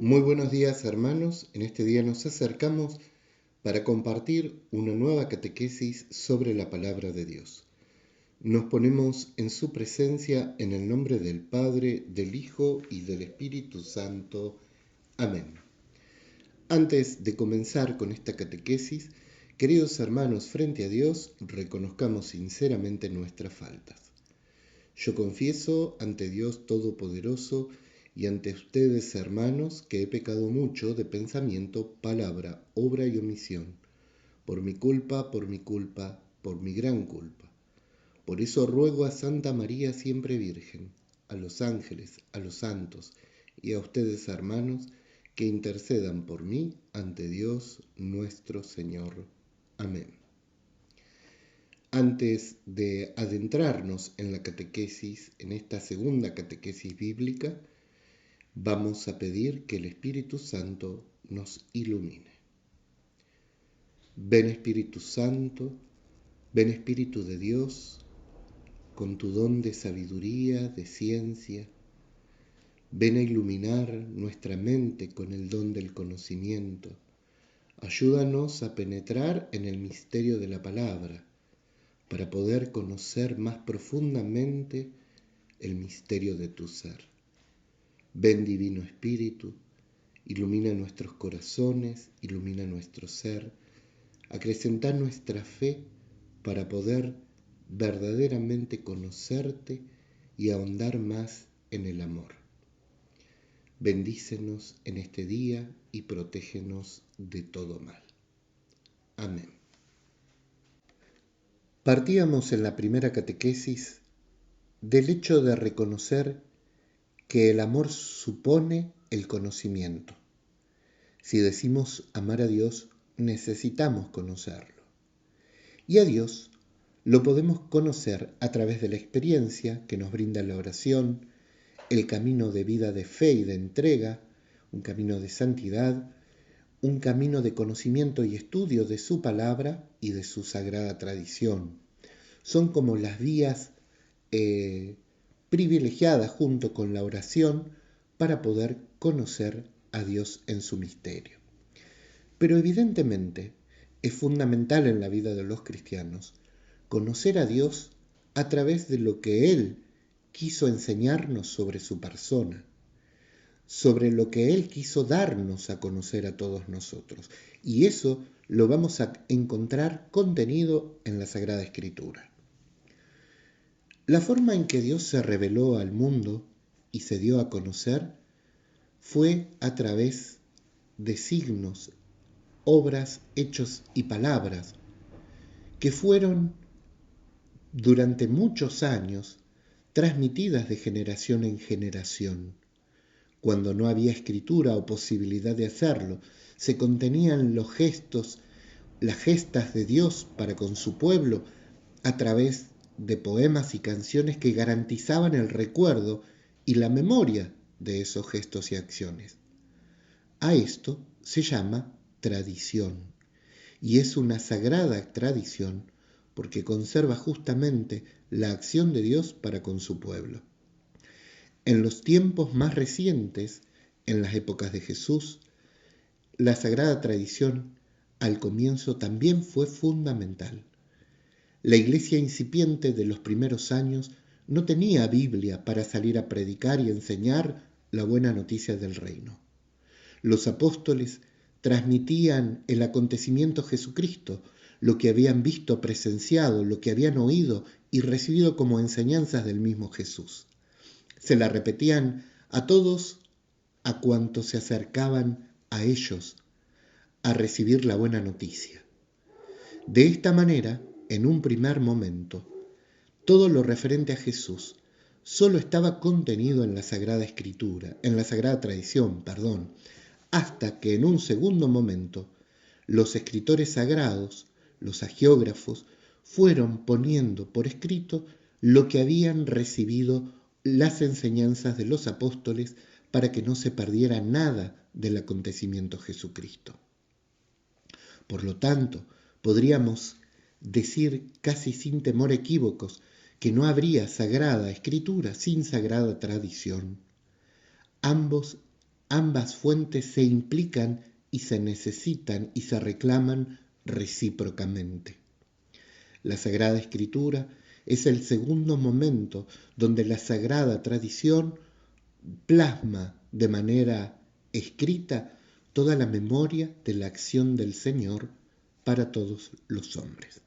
Muy buenos días, hermanos. En este día nos acercamos para compartir una nueva catequesis sobre la palabra de Dios. Nos ponemos en su presencia en el nombre del Padre, del Hijo y del Espíritu Santo. Amén. Antes de comenzar con esta catequesis, queridos hermanos, frente a Dios, reconozcamos sinceramente nuestras faltas. Yo confieso ante Dios Todopoderoso y ante ustedes, hermanos, que he pecado mucho de pensamiento, palabra, obra y omisión, por mi culpa, por mi gran culpa. Por eso ruego a Santa María siempre Virgen, a los ángeles, a los santos y a ustedes, hermanos, que intercedan por mí ante Dios nuestro Señor. Amén. Antes de adentrarnos en la catequesis, en esta segunda catequesis bíblica, vamos a pedir que el Espíritu Santo nos ilumine. Ven Espíritu Santo, ven Espíritu de Dios, con tu don de sabiduría, de ciencia. Ven a iluminar nuestra mente con el don del conocimiento. Ayúdanos a penetrar en el misterio de la palabra, para poder conocer más profundamente el misterio de tu ser. Ven Divino Espíritu, ilumina nuestros corazones, ilumina nuestro ser, acrecenta nuestra fe para poder verdaderamente conocerte y ahondar más en el amor. Bendícenos en este día y protégenos de todo mal. Amén. Partíamos en la primera catequesis del hecho de reconocer que el amor supone el conocimiento. Si decimos amar a Dios, necesitamos conocerlo. Y a Dios lo podemos conocer a través de la experiencia que nos brinda la oración, el camino de vida de fe y de entrega, un camino de santidad, un camino de conocimiento y estudio de su palabra y de su sagrada tradición. Son como las vías privilegiadas junto con la oración para poder conocer a Dios en su misterio. Pero evidentemente es fundamental en la vida de los cristianos conocer a Dios a través de lo que Él quiso enseñarnos sobre su persona, sobre lo que Él quiso darnos a conocer a todos nosotros. Y eso lo vamos a encontrar contenido en la Sagrada Escritura. La forma en que Dios se reveló al mundo y se dio a conocer fue a través de signos, obras, hechos y palabras que fueron durante muchos años transmitidas de generación en generación. Cuando no había escritura o posibilidad de hacerlo, se contenían los gestos, las gestas de Dios para con su pueblo a través de poemas y canciones que garantizaban el recuerdo y la memoria de esos gestos y acciones. A esto se llama tradición, y es una sagrada tradición porque conserva justamente la acción de Dios para con su pueblo. En los tiempos más recientes, en las épocas de Jesús, la sagrada tradición al comienzo también fue fundamental. La iglesia incipiente de los primeros años no tenía Biblia para salir a predicar y enseñar la buena noticia del reino. Los apóstoles transmitían el acontecimiento Jesucristo, lo que habían visto, presenciado, lo que habían oído y recibido como enseñanzas del mismo Jesús. Se la repetían a todos a cuantos se acercaban a ellos a recibir la buena noticia. De esta manera, en un primer momento, todo lo referente a Jesús solo estaba contenido en la Sagrada Escritura, en la Sagrada Tradición, hasta que en un segundo momento los escritores sagrados, los hagiógrafos, fueron poniendo por escrito lo que habían recibido las enseñanzas de los apóstoles para que no se perdiera nada del acontecimiento Jesucristo. Por lo tanto, podríamos decir casi sin temor a equívocos que no habría sagrada escritura sin sagrada tradición. Ambos ambas fuentes se implican y se necesitan y se reclaman recíprocamente. La Sagrada Escritura es el segundo momento donde la sagrada tradición plasma de manera escrita toda la memoria de la acción del Señor para todos los hombres.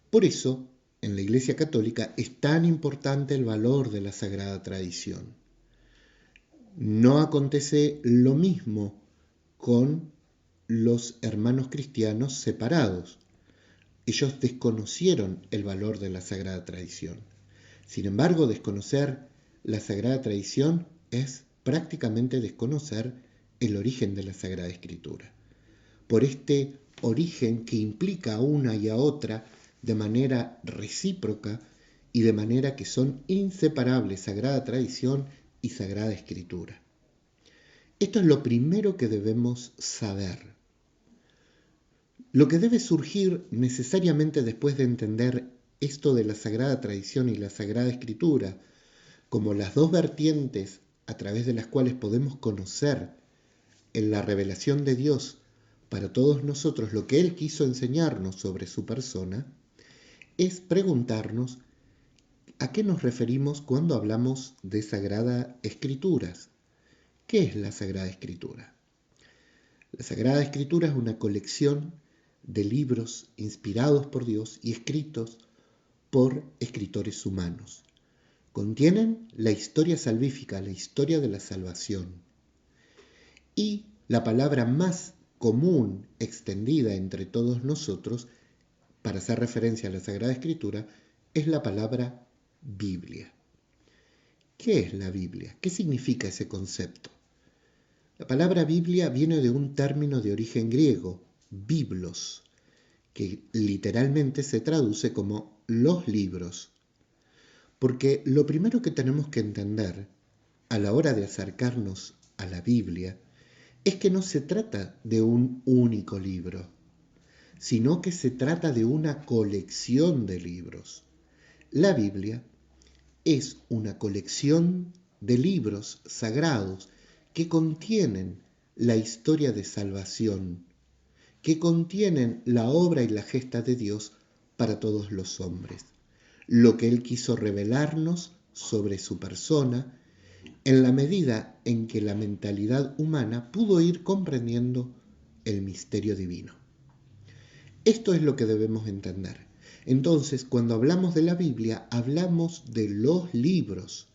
Por eso, en la Iglesia Católica es tan importante el valor de la sagrada tradición. No acontece lo mismo con los hermanos cristianos separados. Ellos desconocieron el valor de la sagrada tradición. Sin embargo, desconocer la sagrada tradición es prácticamente desconocer el origen de la Sagrada Escritura. Por este origen que implica a una y a otra de manera recíproca y de manera que son inseparables sagrada tradición y sagrada escritura. Esto es lo primero que debemos saber. Lo que debe surgir necesariamente después de entender esto de la sagrada tradición y la sagrada escritura, como las dos vertientes a través de las cuales podemos conocer en la revelación de Dios para todos nosotros lo que Él quiso enseñarnos sobre su persona, es preguntarnos a qué nos referimos cuando hablamos de Sagrada Escrituras. ¿Qué es la Sagrada Escritura? La Sagrada Escritura es una colección de libros inspirados por Dios y escritos por escritores humanos. Contienen la historia salvífica, la historia de la salvación. Y la palabra más común, extendida entre todos nosotros, para hacer referencia a la Sagrada Escritura, es la palabra Biblia. ¿Qué es la Biblia? ¿Qué significa ese concepto? La palabra Biblia viene de un término de origen griego, biblos, que literalmente se traduce como los libros. Porque lo primero que tenemos que entender a la hora de acercarnos a la Biblia es que no se trata de un único libro, sino que se trata de una colección de libros. La Biblia es una colección de libros sagrados que contienen la historia de salvación, que contienen la obra y la gesta de Dios para todos los hombres, lo que Él quiso revelarnos sobre su persona en la medida en que la mentalidad humana pudo ir comprendiendo el misterio divino. Esto es lo que debemos entender. Entonces, cuando hablamos de la Biblia, hablamos de los libros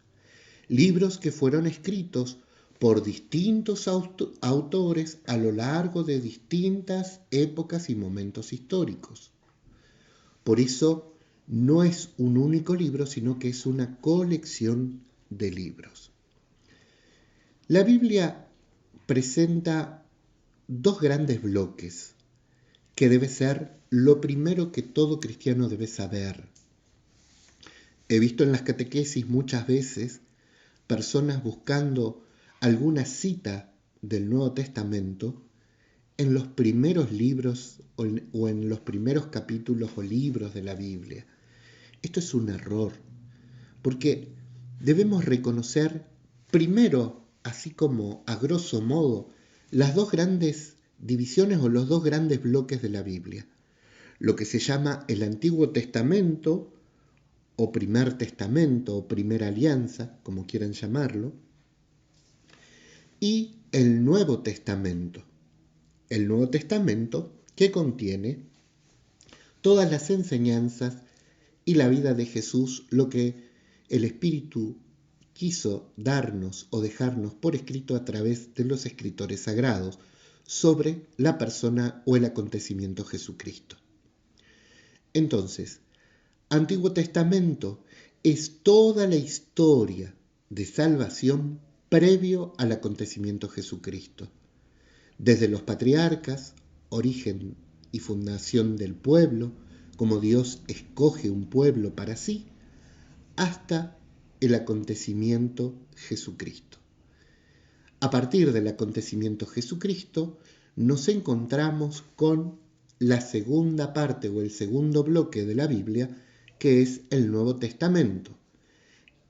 que fueron escritos por distintos autores a lo largo de distintas épocas y momentos históricos. Por eso, no es un único libro, sino que es una colección de libros. La Biblia presenta dos grandes bloques que debe ser lo primero que todo cristiano debe saber. He visto en las catequesis muchas veces personas buscando alguna cita del Nuevo Testamento en los primeros libros o en los primeros capítulos o libros de la Biblia. Esto es un error, porque debemos reconocer primero, así como a grosso modo, las dos grandes divisiones o los dos grandes bloques de la Biblia. Lo que se llama el Antiguo Testamento, o Primer Testamento, o Primera Alianza, como quieran llamarlo, y el Nuevo Testamento. El Nuevo Testamento que contiene todas las enseñanzas y la vida de Jesús, lo que el Espíritu quiso darnos o dejarnos por escrito a través de los escritores sagrados sobre la persona o el acontecimiento Jesucristo. Entonces, Antiguo Testamento es toda la historia de salvación previo al acontecimiento Jesucristo. Desde los patriarcas, origen y fundación del pueblo, como Dios escoge un pueblo para sí, hasta el acontecimiento Jesucristo. A partir del acontecimiento Jesucristo, nos encontramos con la segunda parte o el segundo bloque de la Biblia, que es el Nuevo Testamento,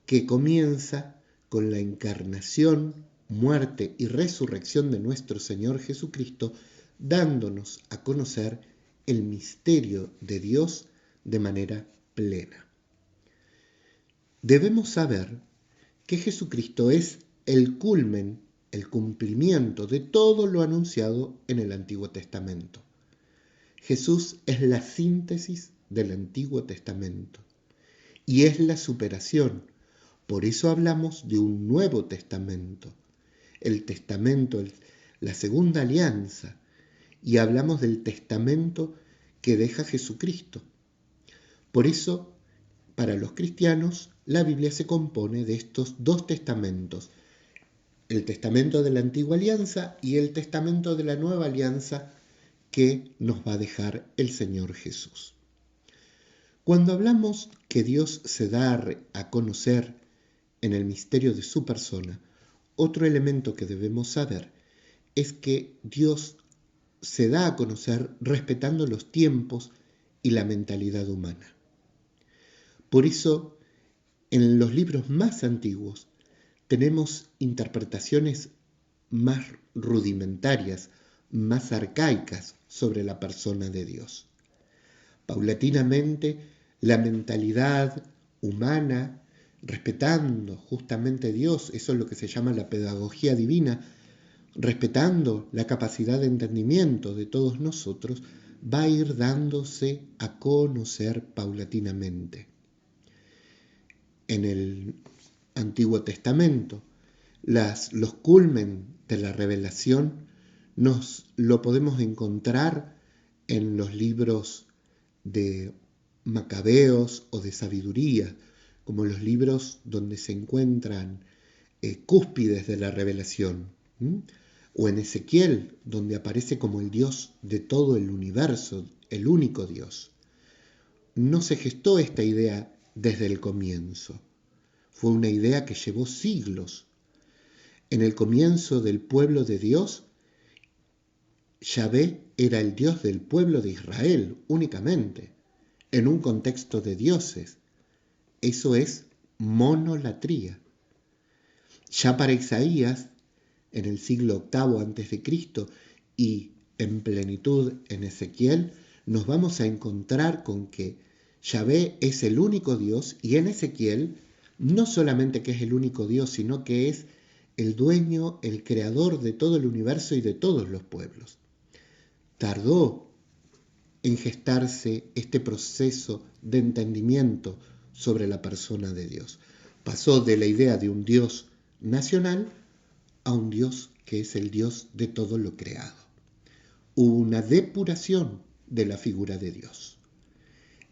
que comienza con la encarnación muerte y resurrección de nuestro Señor Jesucristo, dándonos a conocer el misterio de Dios de manera plena. Debemos saber que Jesucristo es el culmen, el cumplimiento de todo lo anunciado en el Antiguo Testamento. Jesús es la síntesis del Antiguo Testamento y es la superación. Por eso hablamos de un Nuevo Testamento. El Testamento, la segunda alianza, y hablamos del testamento que deja Jesucristo. Por eso, para los cristianos, la Biblia se compone de estos dos testamentos, el testamento de la antigua alianza y el testamento de la nueva alianza que nos va a dejar el Señor Jesús. Cuando hablamos que Dios se da a conocer en el misterio de su persona, otro elemento que debemos saber es que Dios se da a conocer respetando los tiempos y la mentalidad humana. Por eso, en los libros más antiguos tenemos interpretaciones más rudimentarias, más arcaicas sobre la persona de Dios. Paulatinamente, la mentalidad humana, respetando justamente a Dios, eso es lo que se llama la pedagogía divina, respetando la capacidad de entendimiento de todos nosotros, va a ir dándose a conocer paulatinamente. En el Antiguo Testamento, los culmen de la revelación nos lo podemos encontrar en los libros de Macabeos o de sabiduría, como los libros donde se encuentran cúspides de la revelación, o en Ezequiel, donde aparece como el Dios de todo el universo, el único Dios. No se gestó esta idea desde el comienzo. Fue una idea que llevó siglos. En el comienzo del pueblo de Dios, Yahvé era el Dios del pueblo de Israel únicamente, en un contexto de dioses. Eso es monolatría. Ya para Isaías, en el siglo VIII a.C. y en plenitud en Ezequiel, nos vamos a encontrar con que Yahvé es el único Dios, y en Ezequiel no solamente que es el único Dios, sino que es el dueño, el creador de todo el universo y de todos los pueblos. Tardó en gestarse este proceso de entendimiento sobre la persona de Dios. Pasó de la idea de un Dios nacional a un Dios que es el Dios de todo lo creado. Hubo una depuración de la figura de Dios.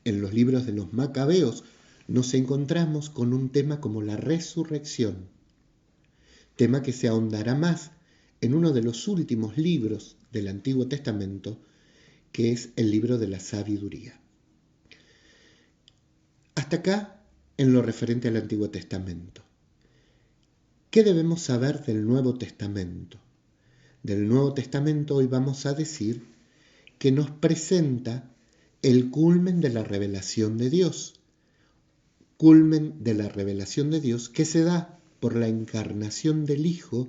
En los libros de los Macabeos nos encontramos con un tema como la resurrección, tema que se ahondará más en uno de los últimos libros del Antiguo Testamento, que es el libro de la sabiduría. Hasta acá en lo referente al Antiguo Testamento. ¿Qué debemos saber del Nuevo Testamento? Del Nuevo Testamento hoy vamos a decir que nos presenta el culmen de la revelación de Dios. Culmen de la revelación de Dios que se da por la encarnación del Hijo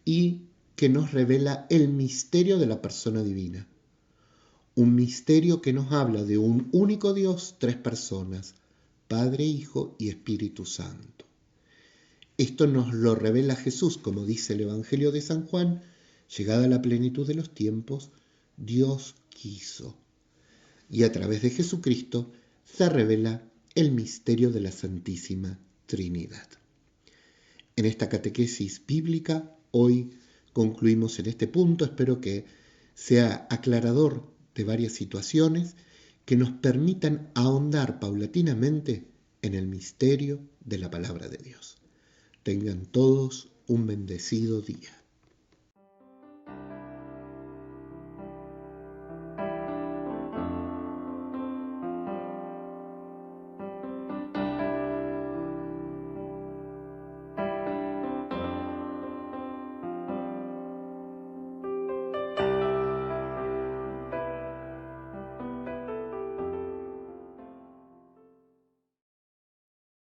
y que nos revela el misterio de la persona divina. Un misterio que nos habla de un único Dios, tres personas, Padre, Hijo y Espíritu Santo. Esto nos lo revela Jesús, como dice el Evangelio de San Juan, llegada la plenitud de los tiempos, Dios quiso. Y a través de Jesucristo se revela el misterio de la Santísima Trinidad. En esta catequesis bíblica, hoy concluimos en este punto. Espero que sea aclarador de varias situaciones que nos permitan ahondar paulatinamente en el misterio de la palabra de Dios. Tengan todos un bendecido día.